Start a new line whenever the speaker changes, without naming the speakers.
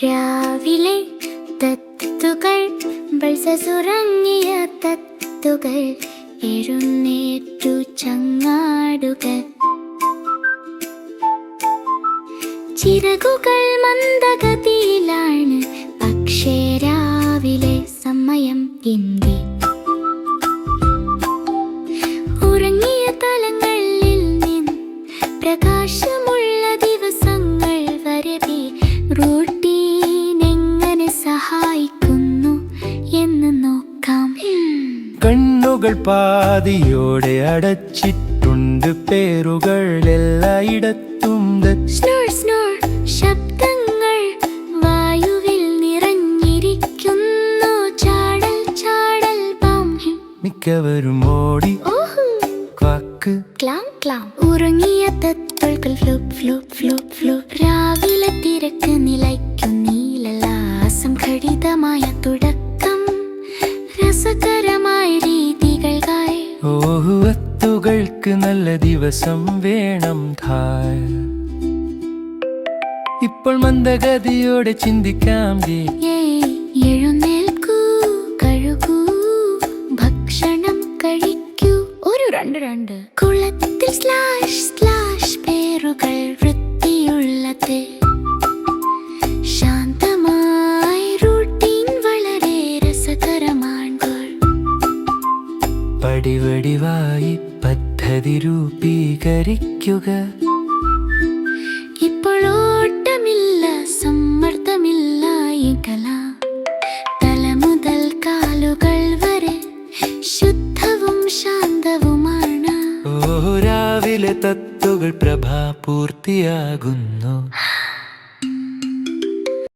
രാവിലെ തത്തുകൾ ബൾസസുറങ്ങിയ തത്തുകൾ എഴുന്നേറ്റു ചങ്ങാടുകൾ. ചിറകുകൾ മന്ദഗതിയിലാണ്, പക്ഷേ രാവിലെ സമയം ഇന്ത്യ. ഉറങ്ങിയ തലങ്ങളിൽ നിന്ന് പ്രകാശമുള്ള ദിവസങ്ങൾ വരവി റൂട്ടീൻ എങ്ങനെ സഹായിക്കുന്നു എന്ന് നോക്കാം.
കണ്ണുകൾ പാതിയോടെ അടച്ചിട്ടുണ്ട്, പേരുകൾ എല്ലായിടത്തും.
സ്നോർ സ്നോർ ശബ്ദങ്ങൾ വായുവിൽ നിറഞ്ഞിരിക്കുന്നു. ചാടൽ ചാടൽ പാം
മിക്കവരും ഓടി ക്വാക്ക്
ക്ലാം ക്ലാം. ഉറങ്ങിയ തത്തുകൾ ഫ്ലൂപ്പ് ഫ്ലൂപ്പ് ഫ്ലൂപ്പ് ഫ്ലൂപ്പ്. രാവിലെ തിരക്ക് നിലയ്ക്കുന്നില്ല, അസംഘടിതമായ തുടക്കം രസകരമായ രീതികൾക്കായി.
അത്തുകൾക്ക് നല്ല ദിവസം വേണം ധായ്. ഇപ്പോൾ മന്ദഗതിയോടെ ചിന്തിക്കാം.
എഴുന്നേൽക്കൂ, കഴുകൂ, ഭക്ഷണം കഴിക്കൂ. ഒരു രണ്ട് കുളത്തിൽ സ്ലാഷ് സ്ലാഷ് പേരുകൾ വൃത്തിയുള്ളത്. ശാന്തമായി റൂട്ടീൻ വളരെ രസകരമാൺകൾ.
പടിവടിവായി പദ്ധതി രൂപീകരിക്കുക.
ഇപ്പോൾ ഓട്ടമില്ല, സമ്മർദ്ദമില്ല, കല തല മുതൽ കാലുകൾ വരെ ശുദ്ധവും ശാന്തവുമാണ്.
രാവിലെ തത്തുകൾ പ്രഭ പൂർത്തിയാകുന്നു.